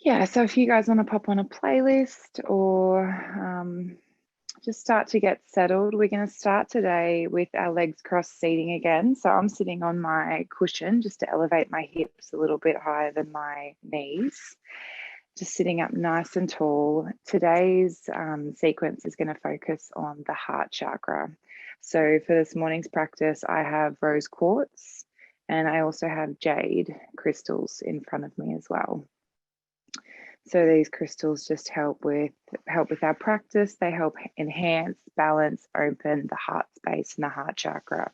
Yeah, so if you guys want to pop on a playlist or just start to get settled, we're going to start today with our legs crossed seating again. So I'm sitting on my cushion just to elevate my hips a little bit higher than my knees. Just sitting up nice and tall. Today's sequence is going to focus on the heart chakra. So for this morning's practice, I have rose quartz and I also have jade crystals in front of me as well. So these crystals just help with our practice. They help enhance, balance, open the heart space and the heart chakra.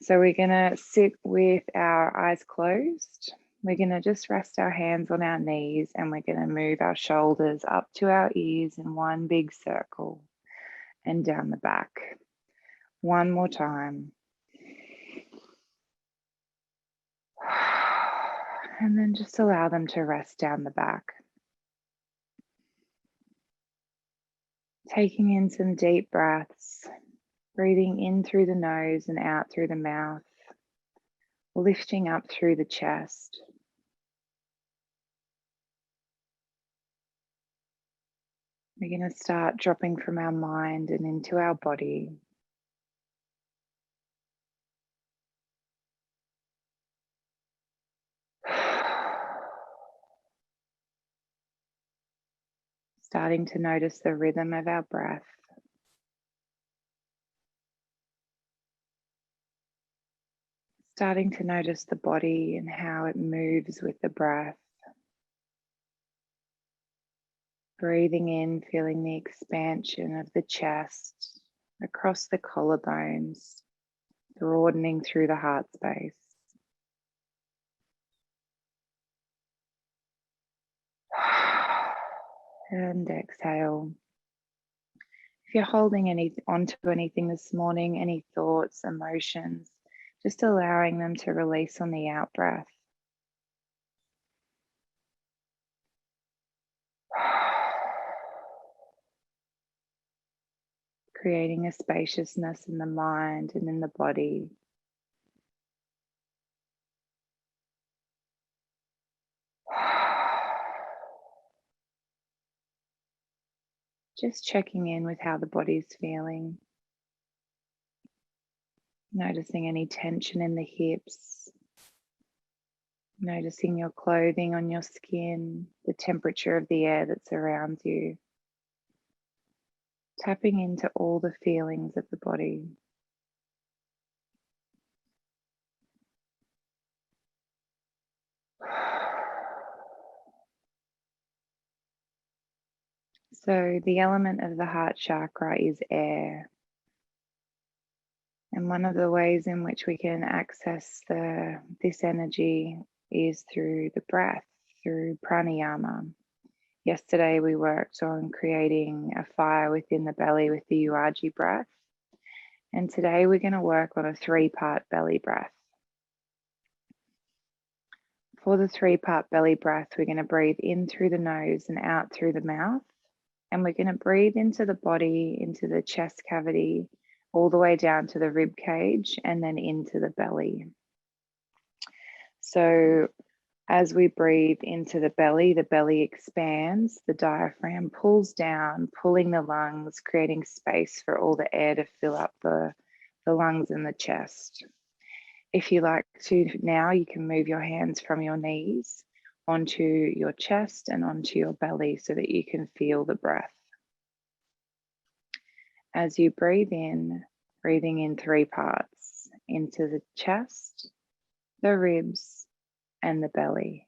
So we're going to sit with our eyes closed. We're going to just rest our hands on our knees and we're going to move our shoulders up to our ears in one big circle and down the back. One more time. And then just allow them to rest down the back. Taking in some deep breaths, breathing in through the nose and out through the mouth, lifting up through the chest. We're going to start dropping from our mind and into our body. Starting to notice the rhythm of our breath. Starting to notice the body and how it moves with the breath. Breathing in, feeling the expansion of the chest across the collarbones, broadening through the heart space. And exhale. If you're holding onto anything this morning, any thoughts, emotions, just allowing them to release on the out breath. Creating a spaciousness in the mind and in the body. Just checking in with how the body's feeling. Noticing any tension in the hips. Noticing your clothing on your skin, the temperature of the air that's around you. Tapping into all the feelings of the body. So the element of the heart chakra is air. And one of the ways in which we can access this energy is through the breath, through pranayama. Yesterday we worked on creating a fire within the belly with the Ujjayi breath. And today we're going to work on a 3-part belly breath. For the 3-part belly breath, we're going to breathe in through the nose and out through the mouth. And we're going to breathe into the body, into the chest cavity, all the way down to the rib cage and then into the belly. So as we breathe into the belly expands, the diaphragm pulls down, pulling the lungs, creating space for all the air to fill up the lungs and the chest. If you like to now, you can move your hands from your knees onto your chest and onto your belly so that you can feel the breath. As you breathe in, breathing in 3 parts, into the chest, the ribs, and the belly.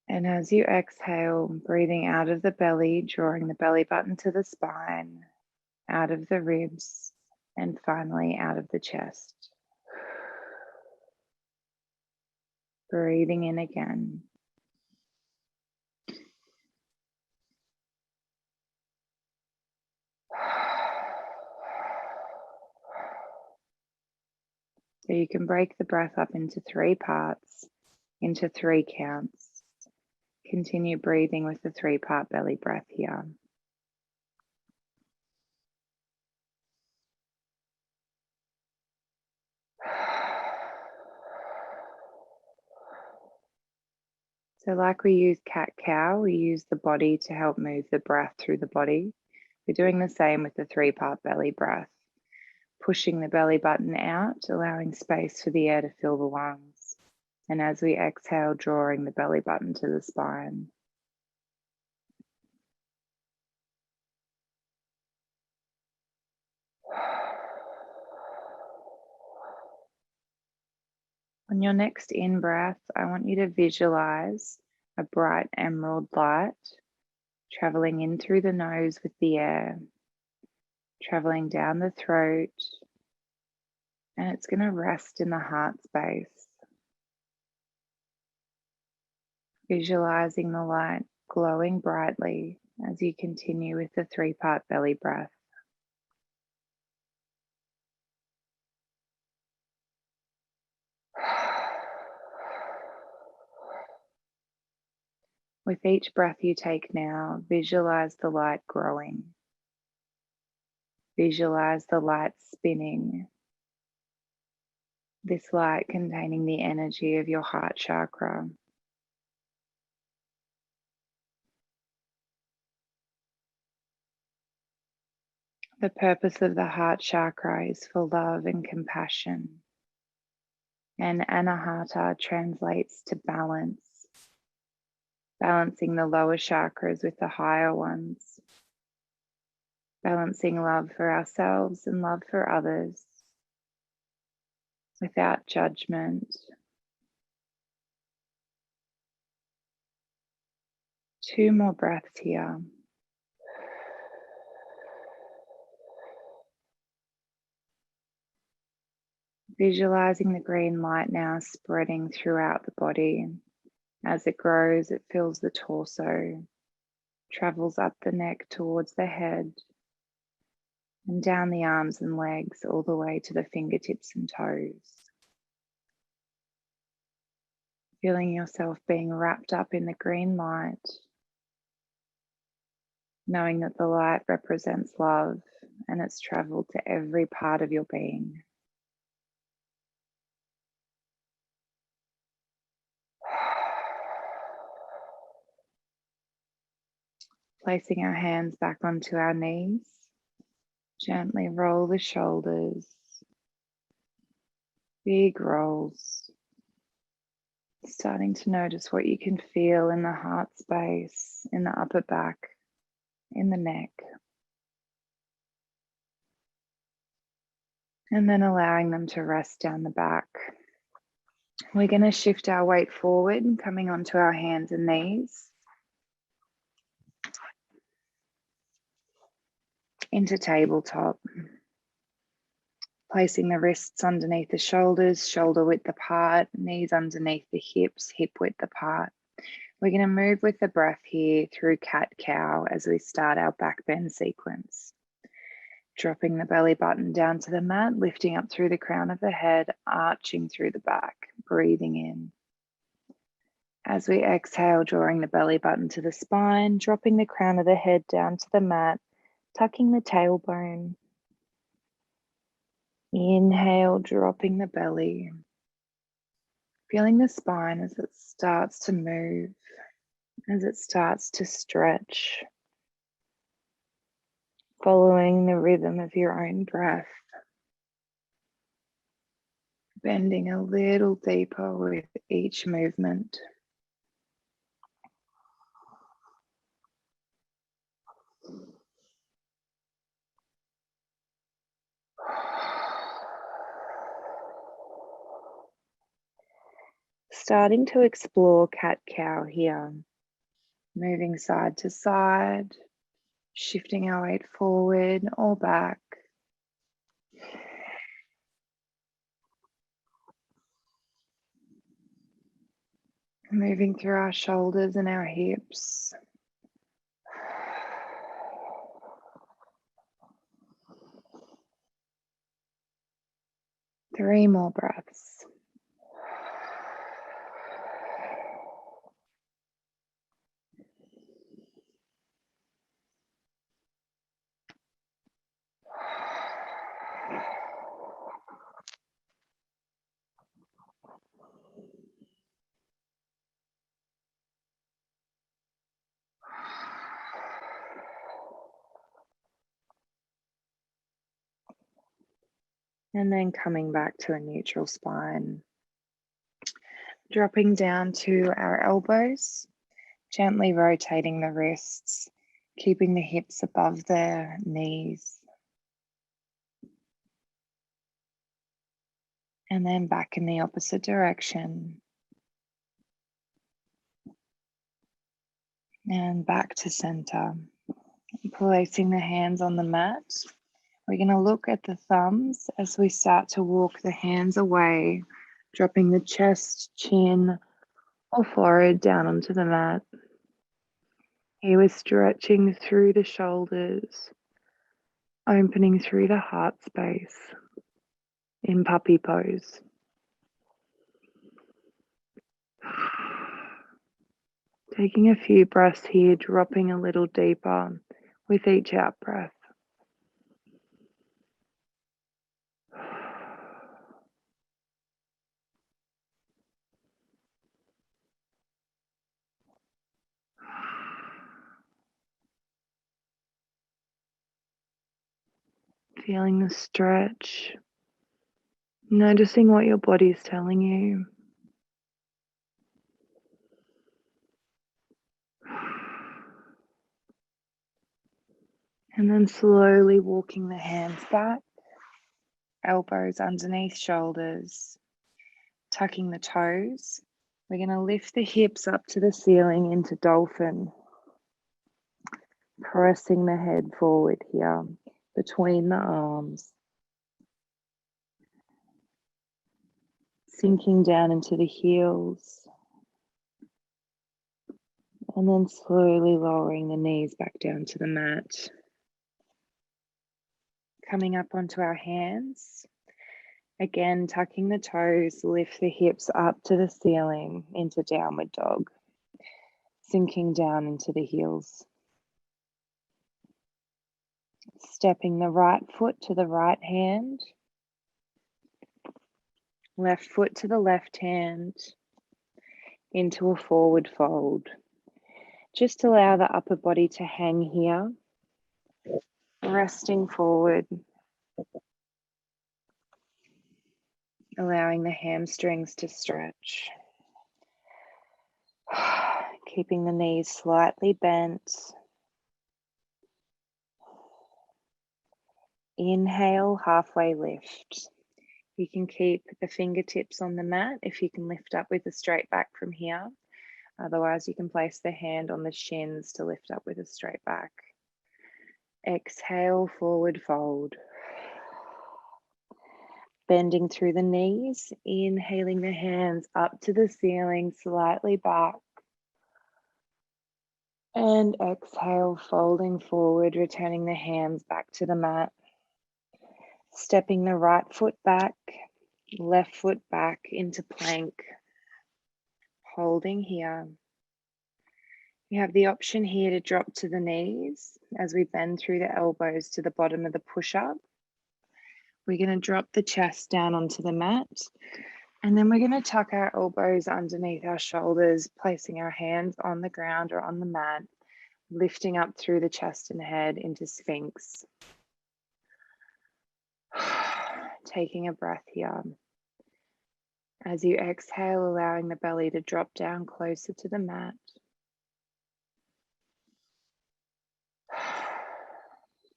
And as you exhale, breathing out of the belly, drawing the belly button to the spine, out of the ribs, and finally out of the chest. Breathing in again. So you can break the breath up into 3 parts, into 3 counts. Continue breathing with the 3-part belly breath here. So like we use cat-cow, we use the body to help move the breath through the body. We're doing the same with the 3-part belly breath, pushing the belly button out, allowing space for the air to fill the lungs. And as we exhale, drawing the belly button to the spine. On your next in-breath, I want you to visualize a bright emerald light traveling in through the nose with the air, traveling down the throat, and it's going to rest in the heart space. Visualizing the light glowing brightly as you continue with the 3-part belly breath. With each breath you take now, visualize the light growing. Visualize the light spinning. This light containing the energy of your heart chakra. The purpose of the heart chakra is for love and compassion. And anahata translates to balance, balancing the lower chakras with the higher ones, balancing love for ourselves and love for others without judgment. 2 more breaths here. Visualizing the green light now spreading throughout the body. As it grows, it fills the torso, travels up the neck towards the head, and down the arms and legs all the way to the fingertips and toes. Feeling yourself being wrapped up in the green light, knowing that the light represents love and it's traveled to every part of your being. Placing our hands back onto our knees, gently roll the shoulders, big rolls. Starting to notice what you can feel in the heart space, in the upper back, in the neck. And then allowing them to rest down the back. We're going to shift our weight forward, coming onto our hands and knees. Into tabletop. Placing the wrists underneath the shoulders, shoulder width apart, knees underneath the hips, hip width apart. We're going to move with the breath here through cat-cow as we start our back bend sequence. Dropping the belly button down to the mat, lifting up through the crown of the head, arching through the back, breathing in. As we exhale, drawing the belly button to the spine, dropping the crown of the head down to the mat, tucking the tailbone. Inhale, dropping the belly. Feeling the spine as it starts to move, as it starts to stretch. Following the rhythm of your own breath. Bending a little deeper with each movement. Starting to explore cat-cow here. Moving side to side, shifting our weight forward or back. Moving through our shoulders and our hips. Three more breaths. And then coming back to a neutral spine. Dropping down to our elbows, gently rotating the wrists, keeping the hips above the knees. And then back in the opposite direction. And back to center. Placing the hands on the mat. We're going to look at the thumbs as we start to walk the hands away, dropping the chest, chin, or forehead down onto the mat. Here we're stretching through the shoulders, opening through the heart space in puppy pose. Taking a few breaths here, dropping a little deeper with each out breath. Feeling the stretch, noticing what your body's telling you. And then slowly walking the hands back, elbows underneath shoulders, tucking the toes. We're going to lift the hips up to the ceiling into dolphin, pressing the head forward here between the arms, sinking down into the heels, and then slowly lowering the knees back down to the mat. Coming up onto our hands. Again, tucking the toes, lift the hips up to the ceiling into downward dog, sinking down into the heels. Stepping the right foot to the right hand, left foot to the left hand, into a forward fold. Just allow the upper body to hang here, resting forward, allowing the hamstrings to stretch. Keeping the knees slightly bent. Inhale, halfway lift. You can keep the fingertips on the mat if you can lift up with a straight back from here. Otherwise, you can place the hand on the shins to lift up with a straight back. Exhale, forward fold. Bending through the knees, inhaling the hands up to the ceiling, slightly back. And exhale, folding forward, returning the hands back to the mat. Stepping the right foot back, left foot back into plank. Holding here. You have the option here to drop to the knees as we bend through the elbows to the bottom of the push-up. We're going to drop the chest down onto the mat, and then we're going to tuck our elbows underneath our shoulders, placing our hands on the ground or on the mat, lifting up through the chest and head into Sphinx. Taking a breath here. As you exhale, allowing the belly to drop down closer to the mat.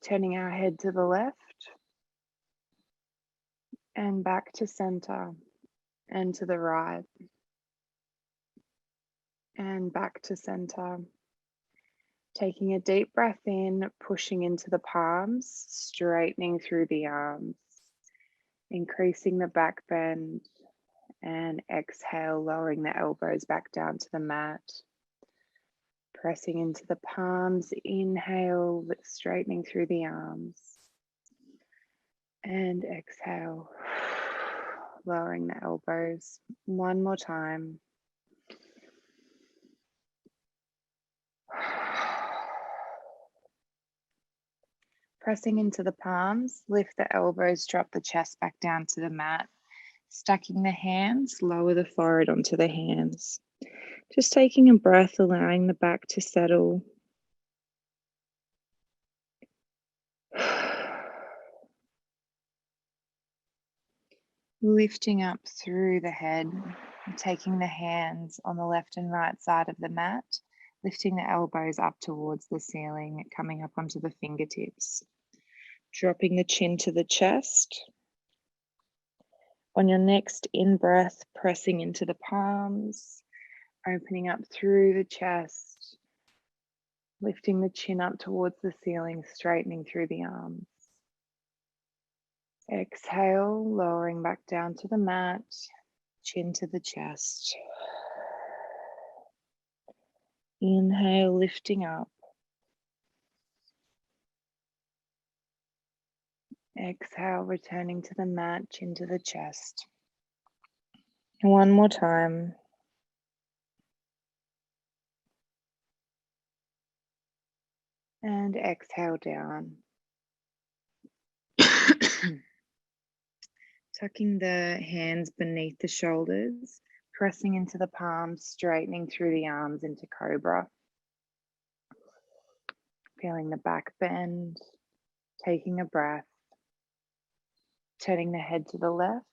Turning our head to the left and back to center and to the right and back to center. Taking a deep breath in, pushing into the palms, straightening through the arms, increasing the back bend, and exhale, lowering the elbows back down to the mat. Pressing into the palms, inhale, straightening through the arms. And exhale, lowering the elbows. One more time. Pressing into the palms, lift the elbows, drop the chest back down to the mat. Stacking the hands, lower the forehead onto the hands. Just taking a breath, allowing the back to settle. Lifting up through the head, taking the hands on the left and right side of the mat, lifting the elbows up towards the ceiling, coming up onto the fingertips, dropping the chin to the chest. On your next in-breath, pressing into the palms, opening up through the chest, lifting the chin up towards the ceiling, straightening through the arms. Exhale, lowering back down to the mat, chin to the chest. Inhale, lifting up. Exhale, returning to the mat, chin to the chest. One more time. And exhale down. Tucking the hands beneath the shoulders, pressing into the palms, straightening through the arms into cobra. Feeling the back bend, taking a breath, turning the head to the left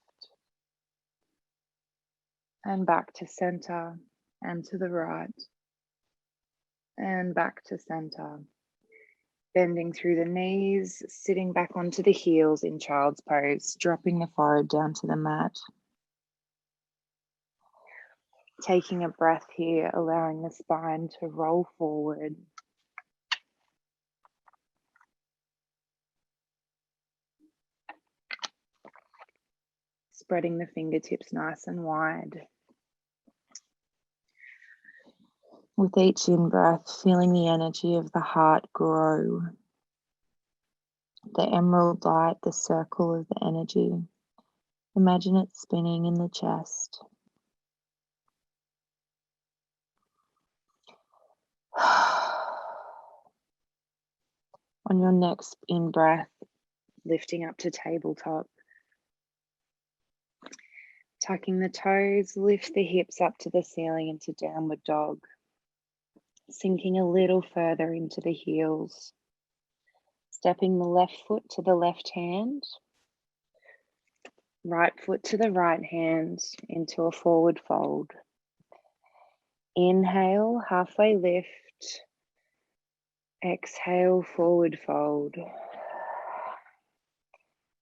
and back to center and to the right and back to center. Bending through the knees, sitting back onto the heels in child's pose, dropping the forehead down to the mat. Taking a breath here, allowing the spine to roll forward. Spreading the fingertips nice and wide. With each in-breath, feeling the energy of the heart grow. The emerald light, the circle of the energy. Imagine it spinning in the chest. On your next in-breath, lifting up to tabletop. Tucking the toes, lift the hips up to the ceiling into downward dog. Sinking a little further into the heels. Stepping the left foot to the left hand. Right foot to the right hand into a forward fold. Inhale, halfway lift. Exhale, forward fold.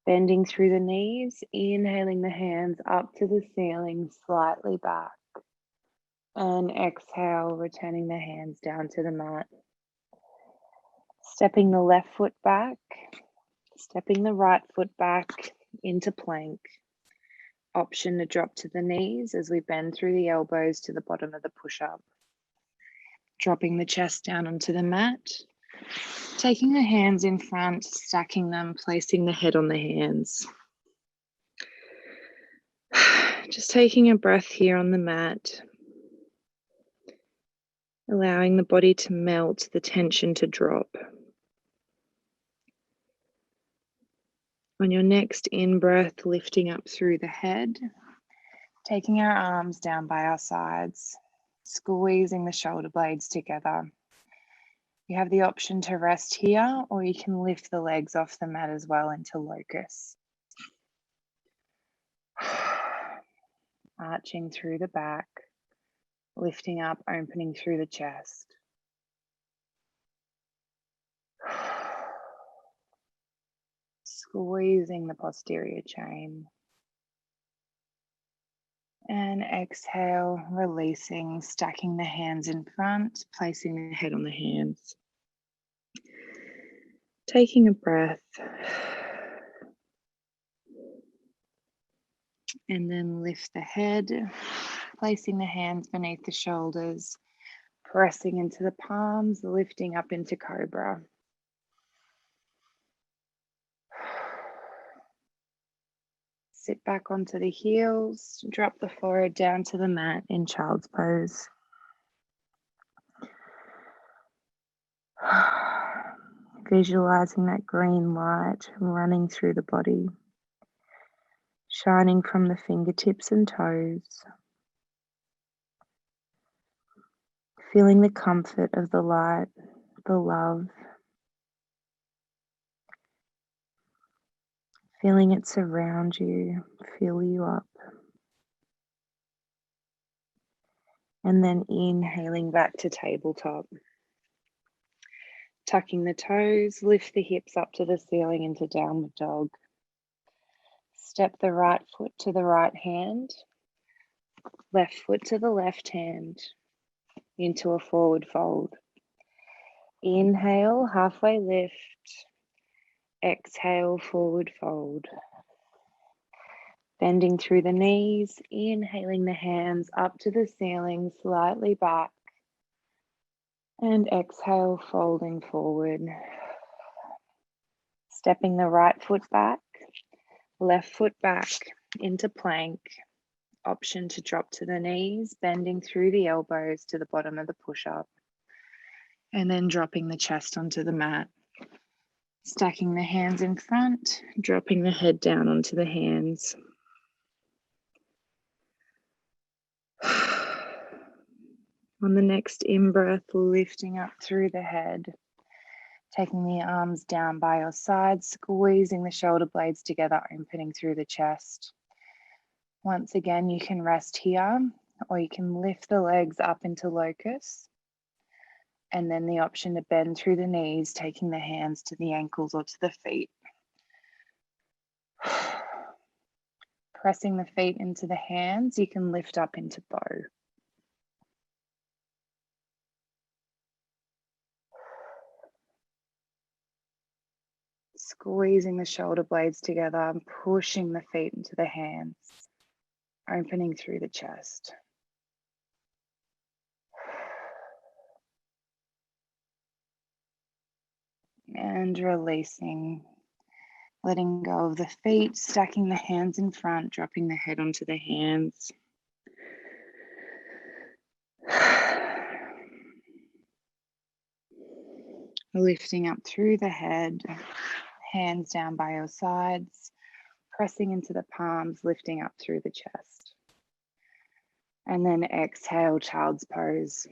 Bending through the knees, inhaling the hands up to the ceiling, slightly back. And exhale, returning the hands down to the mat. Stepping the left foot back, stepping the right foot back into plank. Option to drop to the knees as we bend through the elbows to the bottom of the push-up. Dropping the chest down onto the mat. Taking the hands in front, stacking them, placing the head on the hands. Just taking a breath here on the mat. Allowing the body to melt, the tension to drop. On your next in-breath, lifting up through the head, taking our arms down by our sides, squeezing the shoulder blades together. You have the option to rest here, or you can lift the legs off the mat as well into locust. Arching through the back, lifting up, opening through the chest. Squeezing the posterior chain. And exhale, releasing, stacking the hands in front, placing the head on the hands. Taking a breath. And then lift the head, placing the hands beneath the shoulders, pressing into the palms, lifting up into cobra. Sit back onto the heels, drop the forehead down to the mat in child's pose. Visualizing that green light running through the body, shining from the fingertips and toes. Feeling the comfort of the light, the love. Feeling it surround you, fill you up. And then inhaling back to tabletop. Tucking the toes, lift the hips up to the ceiling into downward dog. Step the right foot to the right hand, left foot to the left hand, into a forward fold. Inhale, halfway lift. Exhale, forward fold. Bending through the knees, inhaling the hands up to the ceiling, slightly back. And exhale, folding forward. Stepping the right foot back, left foot back into plank. Option to drop to the knees, bending through the elbows to the bottom of the push-up. And then dropping the chest onto the mat. Stacking the hands in front, dropping the head down onto the hands. On the next in-breath, lifting up through the head, taking the arms down by your sides, squeezing the shoulder blades together, opening through the chest. Once again, you can rest here, or you can lift the legs up into locust, and then the option to bend through the knees, taking the hands to the ankles or to the feet. Pressing the feet into the hands, you can lift up into bow. Squeezing the shoulder blades together and pushing the feet into the hands, opening through the chest. And releasing, letting go of the feet, stacking the hands in front, dropping the head onto the hands. Lifting up through the head, hands down by your sides, pressing into the palms, lifting up through the chest. And then exhale, child's pose.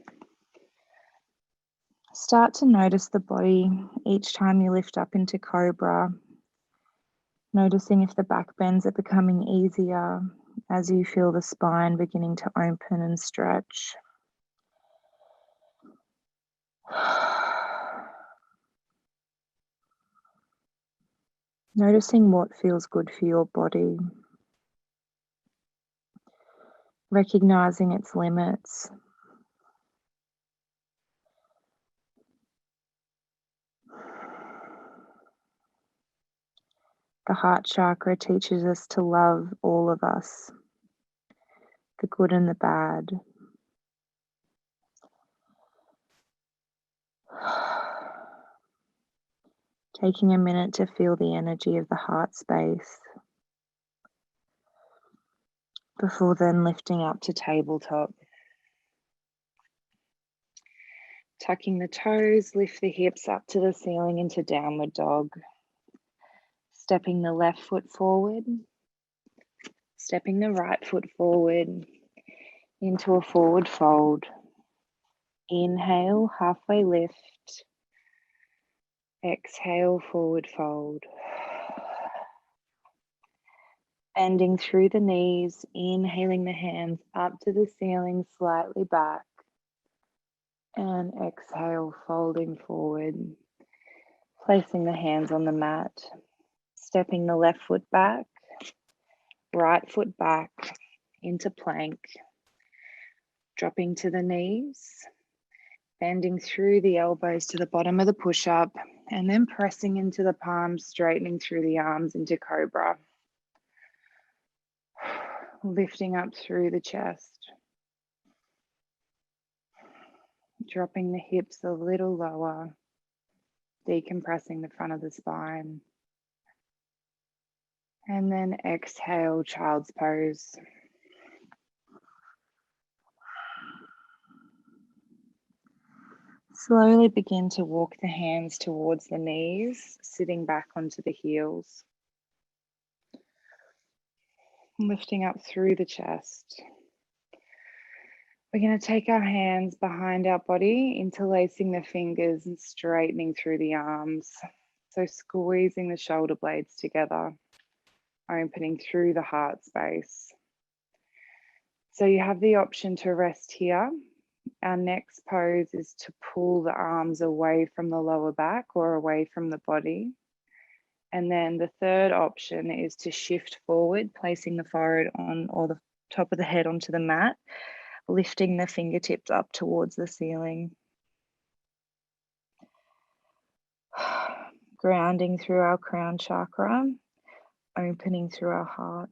Start to notice the body each time you lift up into cobra, noticing if the back bends are becoming easier as you feel the spine beginning to open and stretch. Noticing what feels good for your body. Recognizing its limits. The heart chakra teaches us to love all of us, the good and the bad. Taking a minute to feel the energy of the heart space before then lifting up to tabletop. Tucking the toes, lift the hips up to the ceiling into downward dog. Stepping the left foot forward, stepping the right foot forward into a forward fold. Inhale, halfway lift. Exhale, forward fold. Bending through the knees, inhaling the hands up to the ceiling, slightly back. And exhale, folding forward. Placing the hands on the mat. Stepping the left foot back, right foot back into plank. Dropping to the knees. Bending through the elbows to the bottom of the push-up. And then pressing into the palms, straightening through the arms into cobra. Lifting up through the chest. Dropping the hips a little lower. Decompressing the front of the spine. And then exhale, child's pose. Slowly begin to walk the hands towards the knees, sitting back onto the heels. Lifting up through the chest. We're going to take our hands behind our body, interlacing the fingers and straightening through the arms. So squeezing the shoulder blades together. opening through the heart space. So you have the option to rest here. Our next pose is to pull the arms away from the lower back or away from the body. And then the third option is to shift forward, placing the forehead on or the top of the head onto the mat, lifting the fingertips up towards the ceiling. Grounding through our crown chakra, opening through our heart.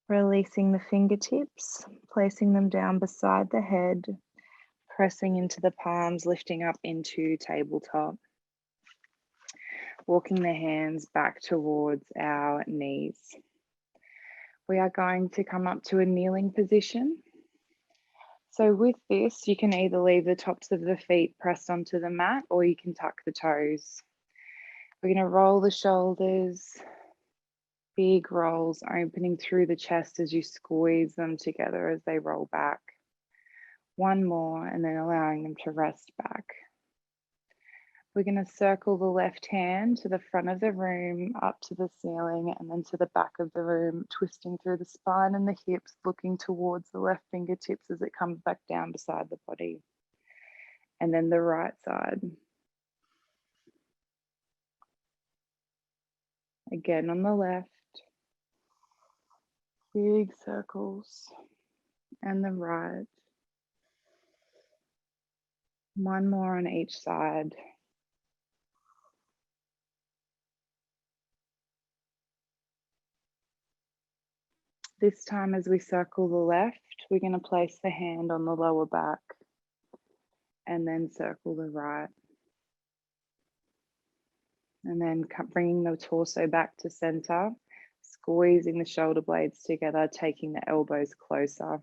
Releasing the fingertips, placing them down beside the head, pressing into the palms, lifting up into tabletop. Walking the hands back towards our knees. We are going to come up to a kneeling position. So with this, you can either leave the tops of the feet pressed onto the mat or you can tuck the toes. We're going to roll the shoulders, big rolls opening through the chest as you squeeze them together as they roll back. One more and then allowing them to rest back. We're going to circle the left hand to the front of the room, up to the ceiling, and then to the back of the room, twisting through the spine and the hips, looking towards the left fingertips as it comes back down beside the body. And then the right side. Again on the left. Big circles. And the right. One more on each side. This time as we circle the left, we're going to place the hand on the lower back and then circle the right. And then bringing the torso back to center, squeezing the shoulder blades together, taking the elbows closer.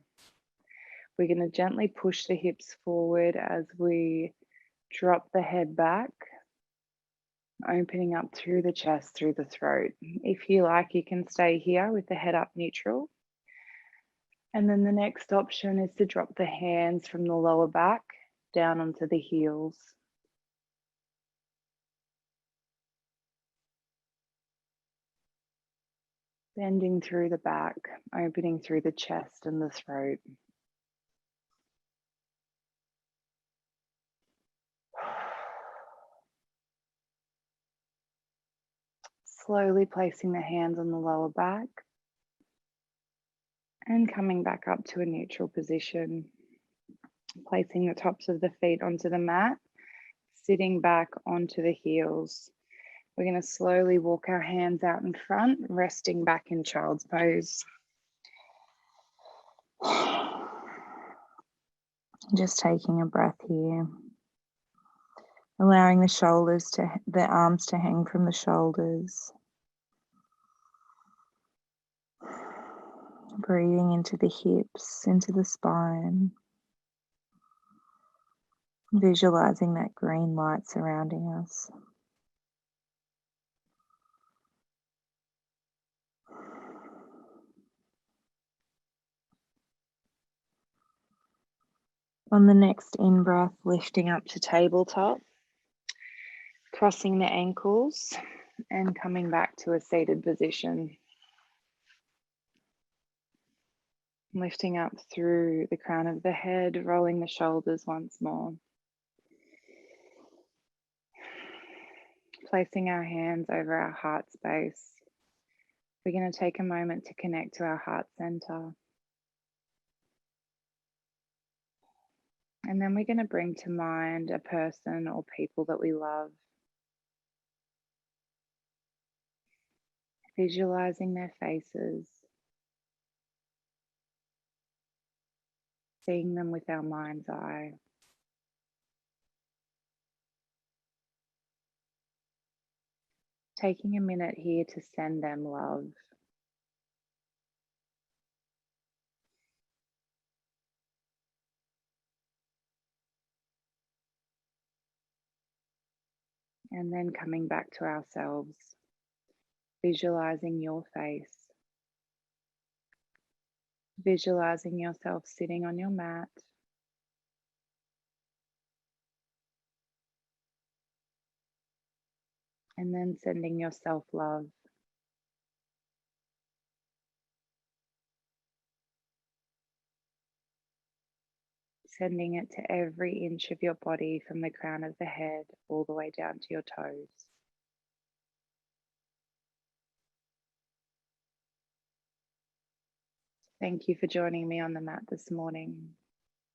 We're going to gently push the hips forward as we drop the head back, opening up through the chest, through the throat. If you like, you can stay here with the head up neutral. And then the next option is to drop the hands from the lower back down onto the heels. Bending through the back, opening through the chest and the throat. Slowly placing the hands on the lower back and coming back up to a neutral position. Placing the tops of the feet onto the mat, sitting back onto the heels. We're going to slowly walk our hands out in front, resting back in child's pose. Just taking a breath here. Allowing the arms to hang from the shoulders. Breathing into the hips, into the spine. Visualizing that green light surrounding us. On the next in-breath, lifting up to tabletop, crossing the ankles and coming back to a seated position. Lifting up through the crown of the head, rolling the shoulders once more. Placing our hands over our heart space. We're going to take a moment to connect to our heart center. And then we're going to bring to mind a person or people that we love. Visualizing their faces. Seeing them with our mind's eye. Taking a minute here to send them love. And then coming back to ourselves. Visualizing your face. visualizing yourself sitting on your mat. And then sending yourself love. Sending it to every inch of your body from the crown of the head all the way down to your toes. Thank you for joining me on the mat this morning.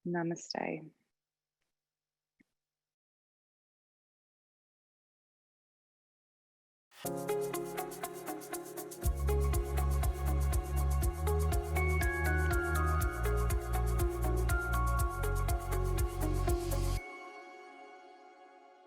Namaste.